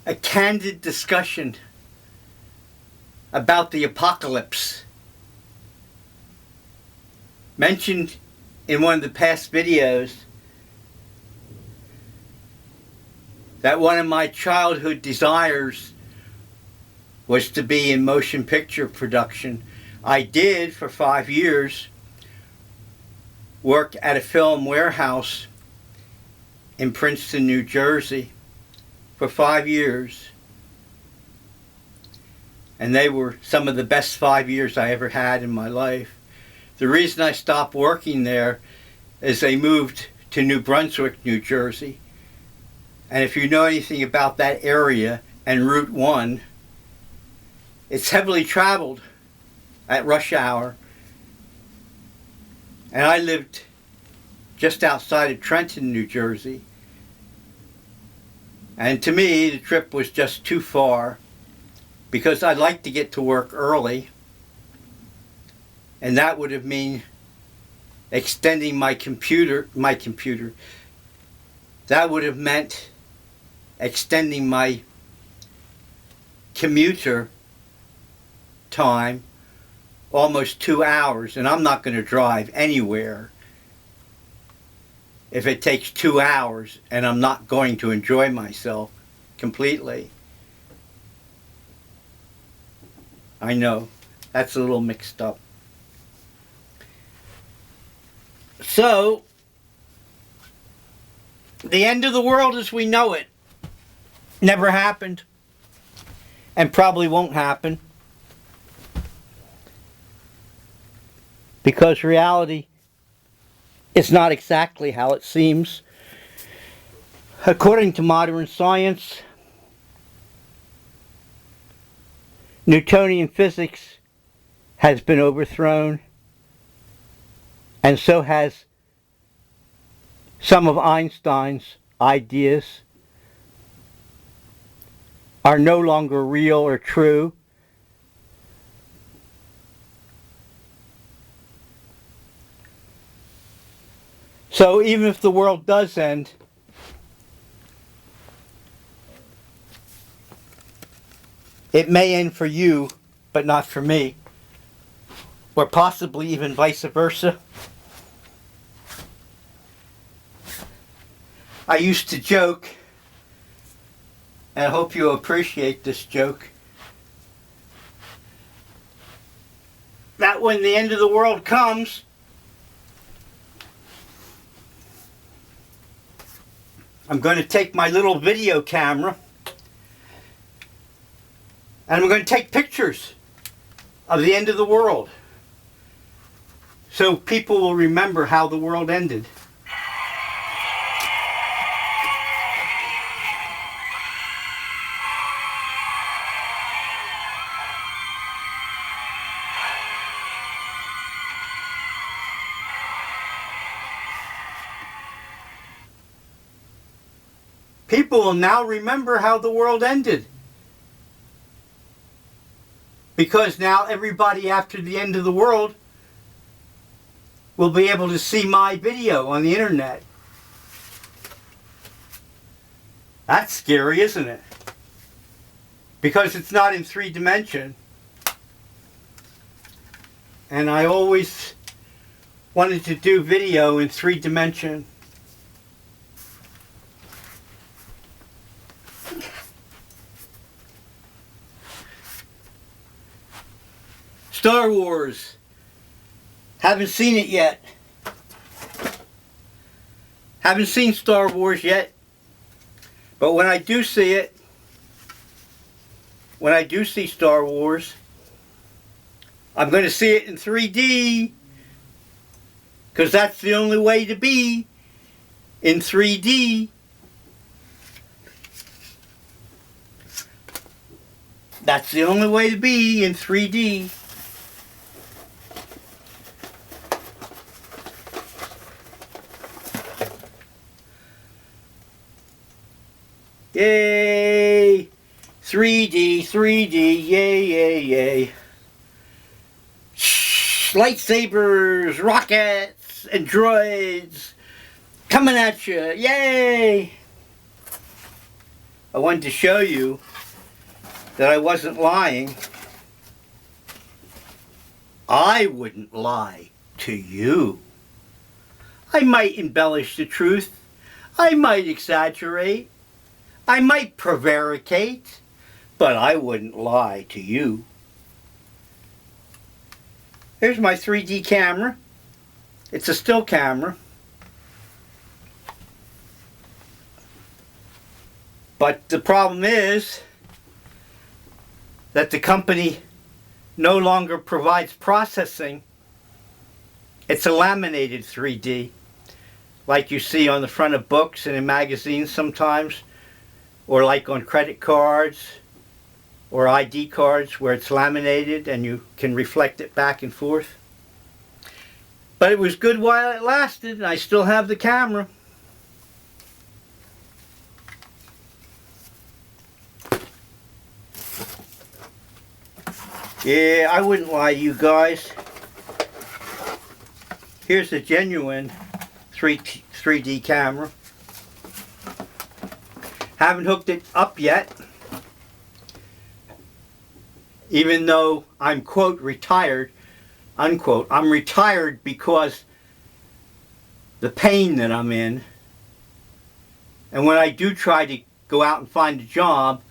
a candid discussion about the apocalypse. Mentioned in one of the past videos that one of my childhood desires was to be in motion picture production. I did, for 5 years, work at a film warehouse in Princeton, New Jersey for 5 years. And they were some of the best 5 years I ever had in my life. The reason I stopped working there is they moved to New Brunswick, New Jersey. And if you know anything about that area and Route 1, it's heavily traveled at rush hour. And I lived just outside of Trenton, New Jersey. And to me, the trip was just too far because I'd like to get to work early. And that would have meant extending my computer. That would have meant extending my commuter time almost 2 hours, and I'm not going to drive anywhere if it takes 2 hours and I'm not going to enjoy myself completely. I know, that's a little mixed up. So, the end of the world as we know it never happened and probably won't happen because reality is not exactly how it seems. According to modern science, Newtonian physics has been overthrown, and so has some of Einstein's ideas are no longer real or true. So even if the world does end, it may end for you, but not for me. Or possibly even vice versa. I used to joke, and I hope you appreciate this joke, that when the end of the world comes, I'm going to take my little video camera and I'm going to take pictures of the end of the world so people will remember how the world ended. People will now remember how the world ended. Because now everybody after the end of the world will be able to see my video on the internet. That's scary, isn't it? Because it's not in 3 dimensions. And I always wanted to do video in 3 dimensions. Star Wars. Haven't seen it yet. Haven't seen Star Wars yet. But when I do see it, when I do see Star Wars, I'm going to see it in 3D. Because that's the only way to be in 3D. That's the only way to be in 3D. Yay! 3D, 3D, yay, yay, yay. Lightsabers, rockets, and droids coming at you, yay! I wanted to show you that I wasn't lying. I wouldn't lie to you. I might embellish the truth. I might exaggerate. I might prevaricate. But I wouldn't lie to you. Here's my 3D camera. It's a still camera. But the problem is that the company no longer provides processing. It's a laminated 3D, like you see on the front of books and in magazines sometimes, or like on credit cards or ID cards where it's laminated and you can reflect it back and forth. But it was good while it lasted, and I still have the camera. Yeah, I wouldn't lie to you guys. Here's a genuine 3D camera. Haven't hooked it up yet. Even though I'm, quote, retired, unquote. I'm retired because the pain that I'm in. And when I do try to go out and find a job,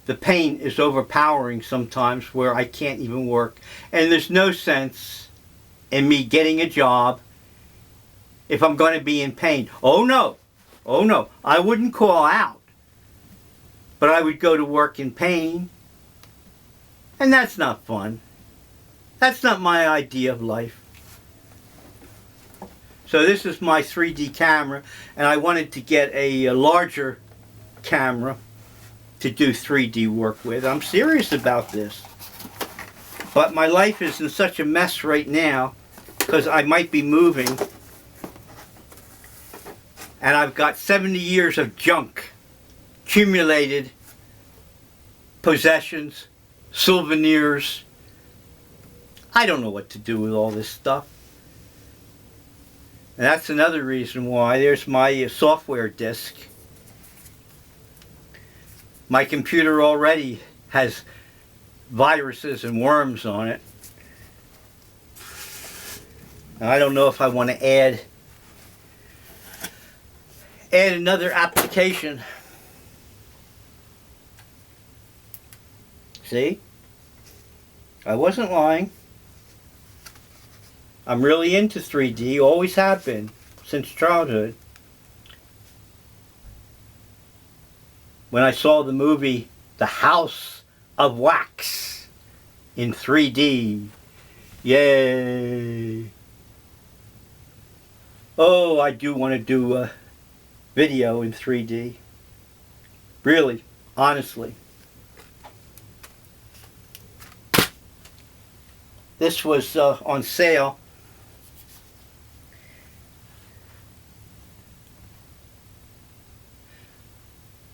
the pain is overpowering sometimes where I can't even work. And there's no sense in me getting a job if I'm going to be in pain. Oh no, I wouldn't call out. But I would go to work in pain. And that's not fun. That's not my idea of life. So this is my 3D camera, and I wanted to get a larger camera to do 3D work with. I'm serious about this. But my life is in such a mess right now because I might be moving, and I've got 70 years of junk, accumulated possessions, souvenirs. I don't know what to do with all this stuff. And that's another reason why. There's my software disk. My computer already has viruses and worms on it. And I don't know if I want to add another application. See? I wasn't lying. I'm really into 3D, always have been, since childhood. When I saw the movie The House of Wax in 3D, yay! Oh, I do want to do a video in 3D. Really, honestly. This was on sale.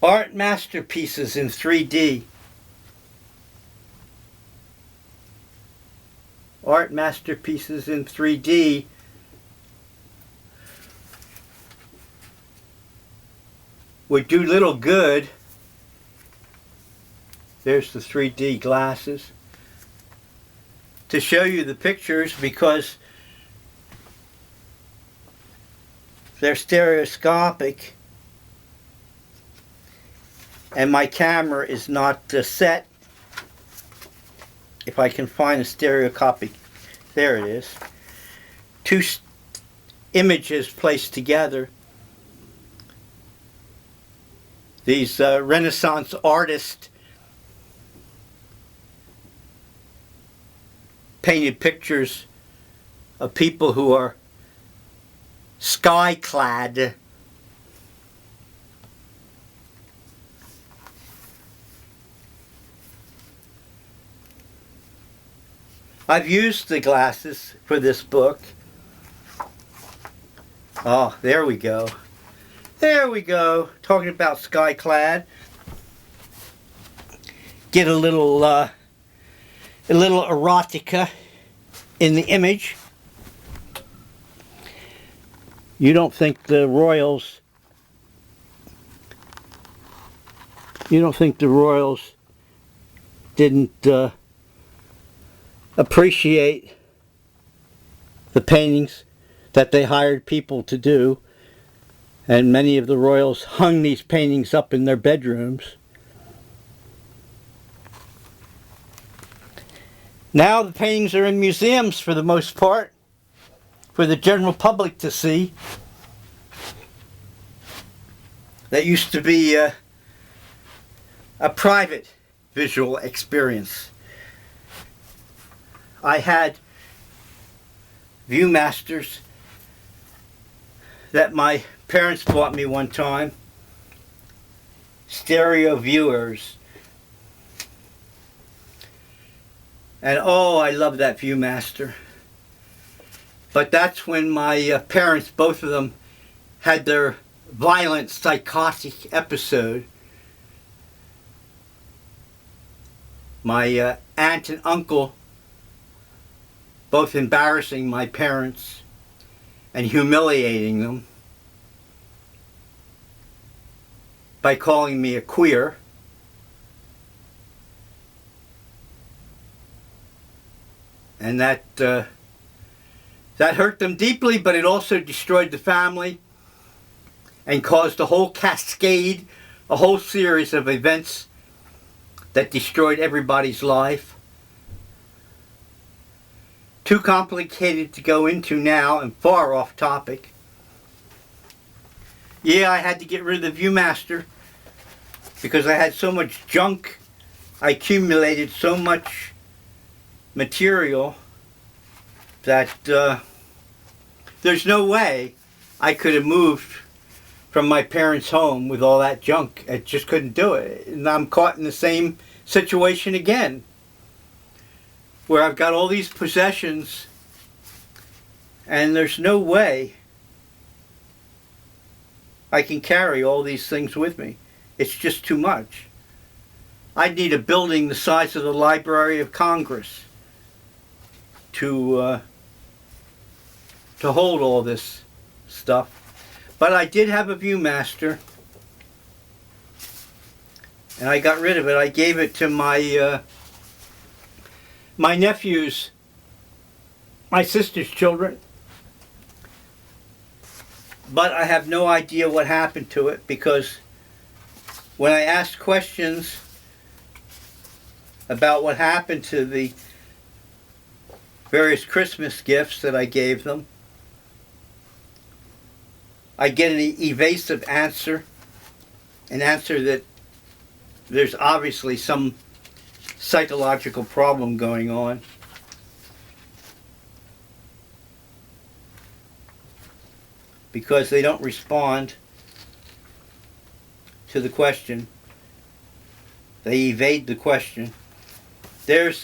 Art masterpieces in 3D. Art masterpieces in 3D. Would do little good. There's the 3D glasses. To show you the pictures because they're stereoscopic. And my camera is not set. If I can find a stereoscopic, there it is. Two images placed together. These Renaissance artists painted pictures of people who are sky-clad. I've used the glasses for this book. Oh, there we go. There we go. Talking about sky-clad. Get a little erotica in the image. You don't think the royals You don't think the Royals didn't appreciate the paintings that they hired people to do, and many of the Royals hung these paintings up in their bedrooms. Now the paintings are in museums for the most part, for the general public to see. That used to be a private visual experience. I had Viewmasters that my parents bought me one time, stereo viewers. And oh, I love that Viewmaster. But that's when my parents, both of them, had their violent psychotic episode. My aunt and uncle both embarrassing my parents and humiliating them by calling me a queer. And that hurt them deeply, but it also destroyed the family and caused a whole cascade, a whole series of events that destroyed everybody's life. Too complicated to go into now and far off topic. Yeah, I had to get rid of the Viewmaster because I had so much junk. I accumulated so much material that there's no way I could have moved from my parents' home with all that junk. I just couldn't do it. And I'm caught in the same situation again, where I've got all these possessions and there's no way I can carry all these things with me. It's just too much. I'd need a building the size of the Library of Congress to hold all this stuff. But I did have a Viewmaster, and I got rid of it. I gave it to my nephews, my sister's children. But I have no idea what happened to it, because when I asked questions about what happened to the various Christmas gifts that I gave them, I get an evasive answer, an answer that there's obviously some psychological problem going on. Because they don't respond to the question. They evade the question. There's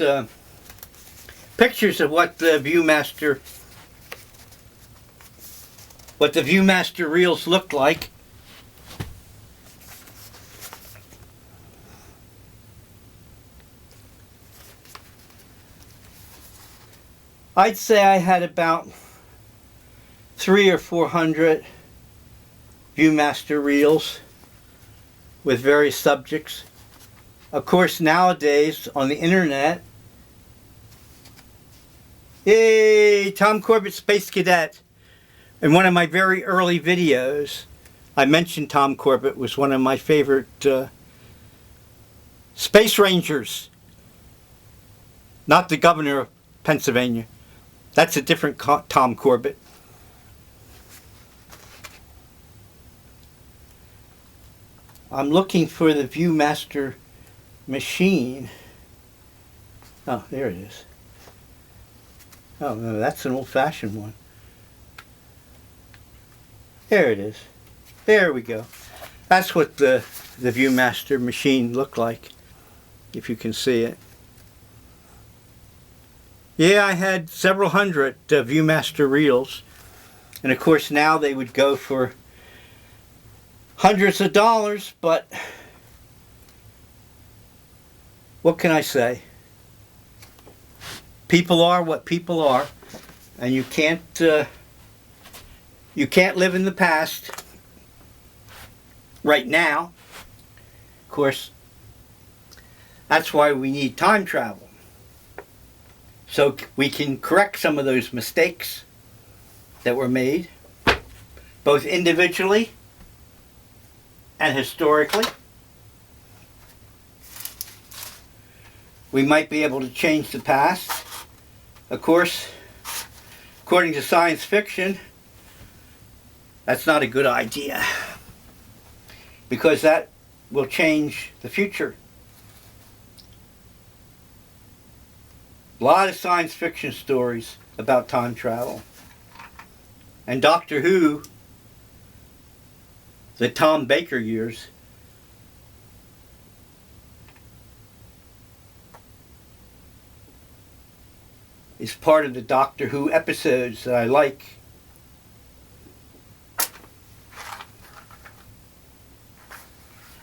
pictures of what the Viewmaster reels looked like. I'd say I had about 300 or 400 Viewmaster reels with various subjects. Of course, nowadays on the internet, yay, Tom Corbett, Space Cadet. In one of my very early videos, I mentioned Tom Corbett was one of my favorite Space Rangers. Not the governor of Pennsylvania. That's a different Tom Corbett. I'm looking for the Viewmaster machine. Oh, there it is. Oh, no, that's an old-fashioned one. There it is. There we go. That's what the Viewmaster machine looked like, if you can see it. Yeah, I had several hundred Viewmaster reels. And of course now they would go for hundreds of dollars, but what can I say? People are what people are, and you can't live in the past right now. Of course, that's why we need time travel. So we can correct some of those mistakes that were made, both individually and historically. We might be able to change the past. Of course, according to science fiction, that's not a good idea, because that will change the future. A lot of science fiction stories about time travel. And Doctor Who, the Tom Baker years, is part of the Doctor Who episodes that I like.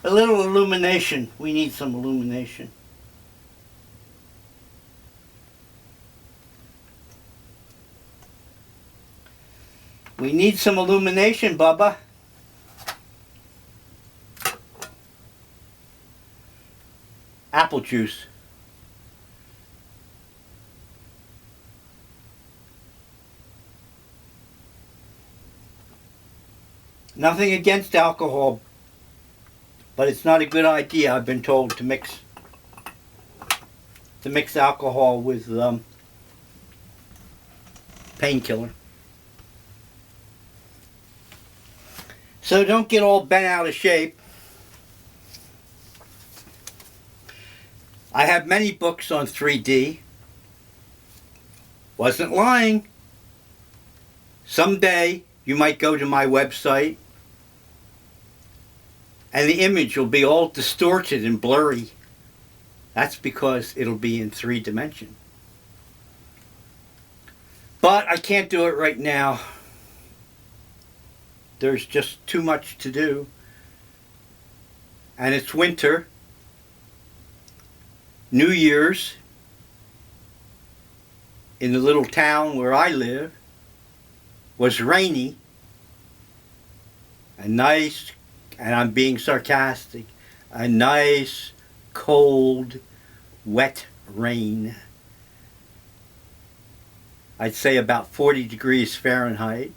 A little illumination. We need some illumination. We need some illumination, Bubba. Apple juice. Nothing against alcohol, but it's not a good idea, I've been told, to mix alcohol with painkiller. So don't get all bent out of shape. I have many books on 3D. Wasn't lying. Someday you might go to my website and the image will be all distorted and blurry. That's because it'll be in 3 dimensions. But I can't do it right now. There's just too much to do. And it's winter. New Year's in the little town where I live was rainy and nice, and I'm being sarcastic, a nice, cold, wet rain. I'd say about 40 degrees Fahrenheit.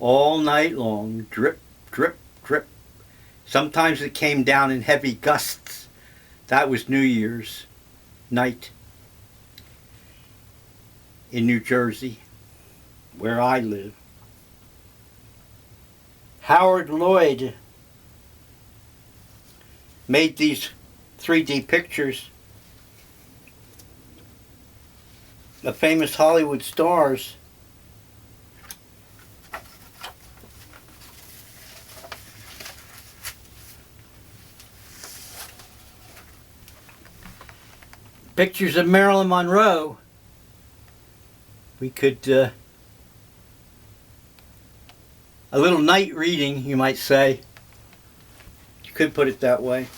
All night long, drip, drip, drip. Sometimes it came down in heavy gusts. That was New Year's night in New Jersey, where I live. Howard Lloyd made these 3D pictures of famous Hollywood stars. Pictures of Marilyn Monroe. We could, a little night reading, you might say. You could put it that way.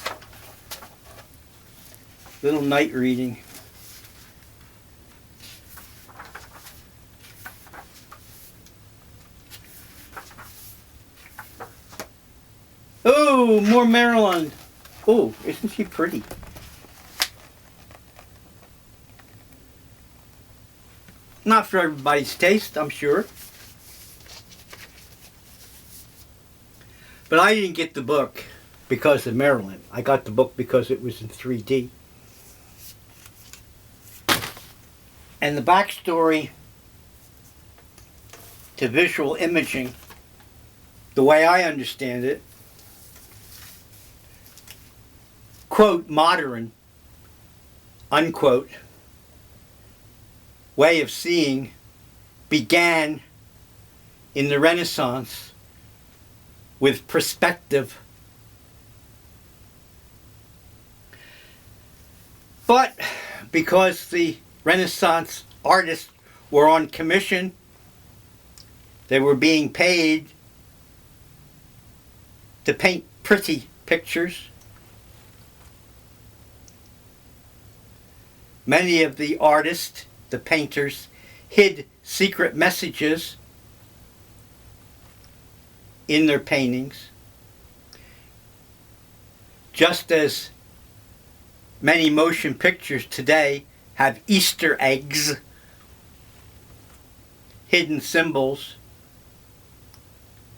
Little night reading. Oh, more Marilyn. Oh, isn't she pretty? Not for everybody's taste, I'm sure. But I didn't get the book because of Marilyn. I got the book because it was in 3D. And the backstory to visual imaging, the way I understand it, quote, modern, unquote, way of seeing began in the Renaissance with perspective. But because the Renaissance artists were on commission, they were being paid to paint pretty pictures. Many of the artists, the painters, hid secret messages in their paintings. Just as many motion pictures today have Easter eggs, hidden symbols,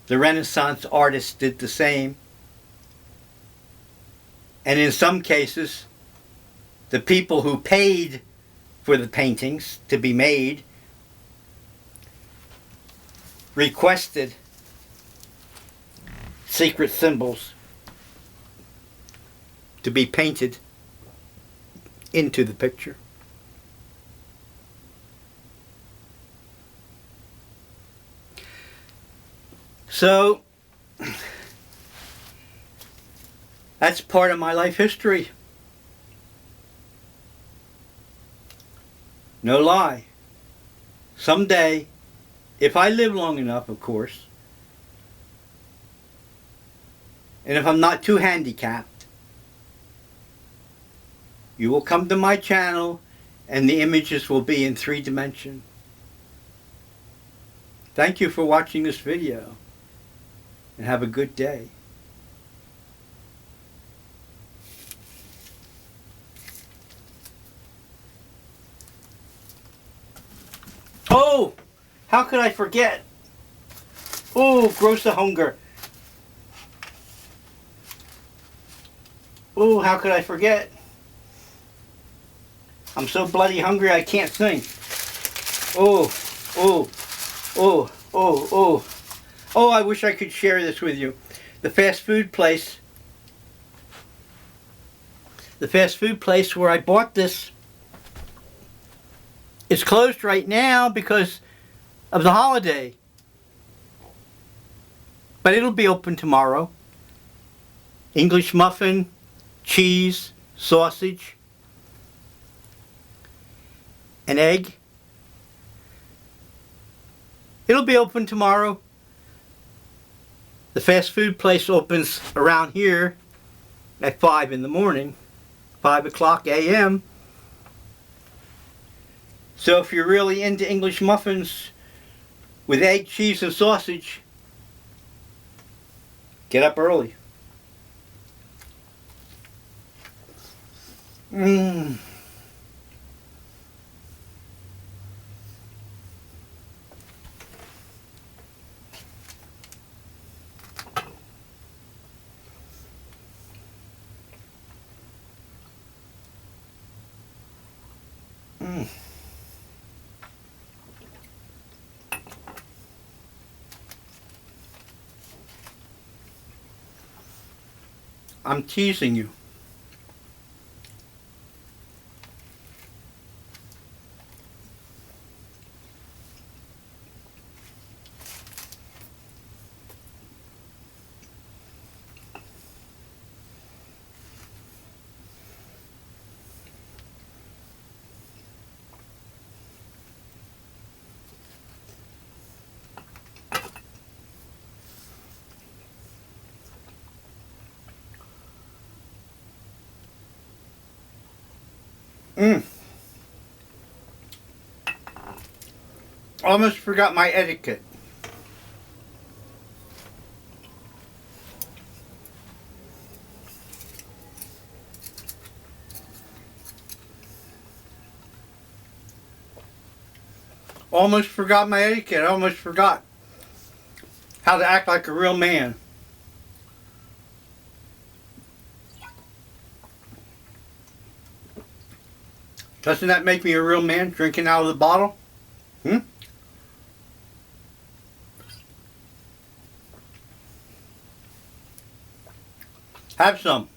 the Renaissance artists did the same. And in some cases, the people who paid for the paintings to be made requested secret symbols to be painted into the picture. So, that's part of my life history. No lie. Someday, if I live long enough, of course, and if I'm not too handicapped, you will come to my channel and the images will be in 3 dimensions. Thank you for watching this video and have a good day. Oh, how could I forget? Oh, gross of hunger. Oh, how could I forget? I'm so bloody hungry I can't think. Oh, oh, oh, oh, oh. Oh, I wish I could share this with you. The fast food place where I bought this is closed right now because of the holiday. But it'll be open tomorrow. English muffin, cheese, sausage, an egg. It'll be open tomorrow. The fast food place opens around here at 5 in the morning, 5 o'clock a.m. So if you're really into English muffins with egg, cheese, and sausage, get up early. Mmm. I'm teasing you. Almost forgot my etiquette. Almost forgot my etiquette. I almost forgot how to act like a real man. Doesn't that make me a real man, drinking out of the bottle? Have some.